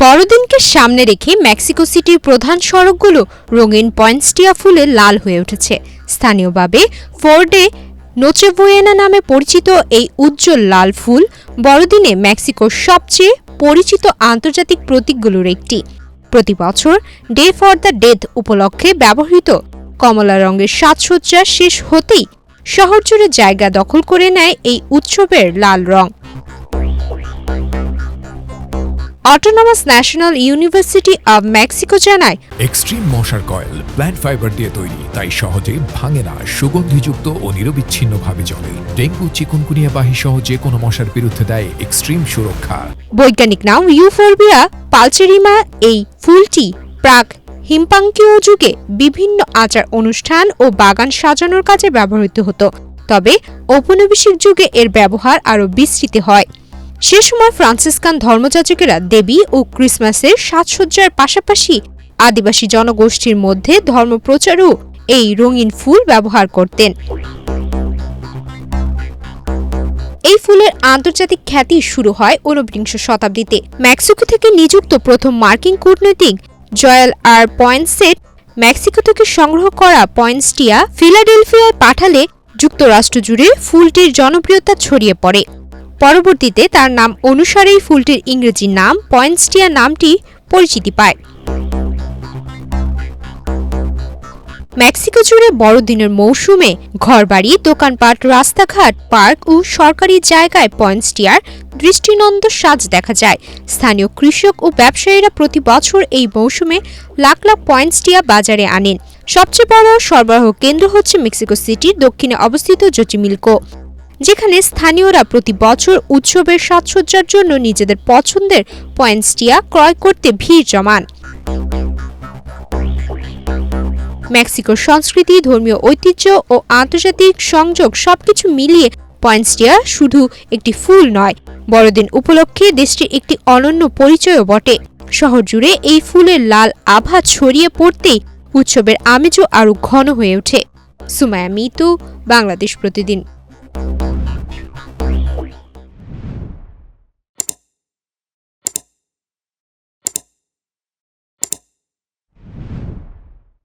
বড়দিনকে সামনে রেখে মেক্সিকো সিটির প্রধান সড়কগুলো রঙিন পয়েন্সটিয়া ফুলে লাল হয়ে উঠেছে। স্থানীয়ভাবে ফোর্ডে নোচেবুয়েনা নামে পরিচিত এই উজ্জ্বল লাল ফুল বড়দিনে মেক্সিকোর সবচেয়ে পরিচিত আন্তর্জাতিক প্রতীকগুলোর একটি। প্রতি বছর ডে ফর দ্য ডেড উপলক্ষে ব্যবহৃত কমলা রঙের সাজসজ্জা শেষ হতেই শহরজুড়ে জায়গা দখল করে নেয় এই উৎসবের লাল রং। Autonomous national university of Mexico জানায়, এক্সট্রিম মশার কয়েল প্ল্যান্ট ফাইবার দিয়ে তৈরি, তাই সহজে ভাঙে না, সুগন্ধিযুক্ত ও নিরবিচ্ছিন্নভাবে জ্বলে। ডেঙ্গু, চিকুনগুনিয়া বাহি সহ যে কোনো মশার বিরুদ্ধে দেয় এক্সট্রিম সুরক্ষা। বৈজ্ঞানিক নাম ইউফোরবিয়া পালচেরিমা। এই ফুলটি প্রাক হিমপাঙ্কীয় যুগে বিভিন্ন আচার অনুষ্ঠান ও বাগান সাজানোর কাজে ব্যবহৃত হতো, তবে ঔপনিবেশিক যুগে এর ব্যবহার আরও বিস্তৃত হয়। সে সময় ফ্রান্সিসকান ধর্মযাজকেরা দেবী ও ক্রিসমাসের সাজসজ্জার পাশাপাশি আদিবাসী জনগোষ্ঠীর মধ্যে ধর্মপ্রচারও এই রঙিন ফুল ব্যবহার করতেন। এই ফুলের আন্তর্জাতিক খ্যাতি শুরু হয় ঊনবিংশ শতাব্দীতে। মেক্সিকো থেকে নিযুক্ত প্রথম মার্কিন কূটনৈতিক জয়েল আর পয়েন্সেট মেক্সিকো থেকে সংগ্রহ করা পয়েন্সটিয়া ফিলাডেলফিয়ায় পাঠালে যুক্তরাষ্ট্র জুড়ে ফুলটির জনপ্রিয়তা ছড়িয়ে পড়ে। পরবর্তীতে তার নাম অনুসারেই ফুলটির ইংরেজি নাম পয়েন্সটিয়া নামটি পরিচিতি পায়। মেক্সিকো জুড়ে বড়দিনের মৌসুমে ঘরবাড়ি, দোকানপাট, রাস্তাঘাট, পার্ক ও সরকারি জায়গায় পয়েন্সটিয়ার দৃষ্টিনন্দন সাজ দেখা যায়। স্থানীয় কৃষক ও ব্যবসায়ীরা প্রতি বছর এই মৌসুমে লাখ লাখ পয়েন্সটিয়া বাজারে আনেন। সবচেয়ে বড় সরবরাহ কেন্দ্র হচ্ছে মেক্সিকো সিটির দক্ষিণে অবস্থিত জোচিমিলকো, যেখানে স্থানীয়রা প্রতি বছর উৎসবের সাজসজ্জার জন্য নিজেদের পছন্দের পয়েন্সটিয়া ক্রয় করতে ভিড় জমান। মেক্সিকোর সংস্কৃতি, ধর্মীয় ঐতিহ্য ও আন্তর্জাতিক সংযোগ সবকিছু মিলিয়ে পয়েন্সটিয়া শুধু একটি ফুল নয়, বড়দিন উপলক্ষে দেশটির একটি অনন্য পরিচয়ও বটে। শহর জুড়ে এই ফুলের লাল আভা ছড়িয়ে পড়তেই উৎসবের আমেজও আরও ঘন হয়ে ওঠে। সুমাইয়া মিতু, বাংলাদেশ প্রতিদিন।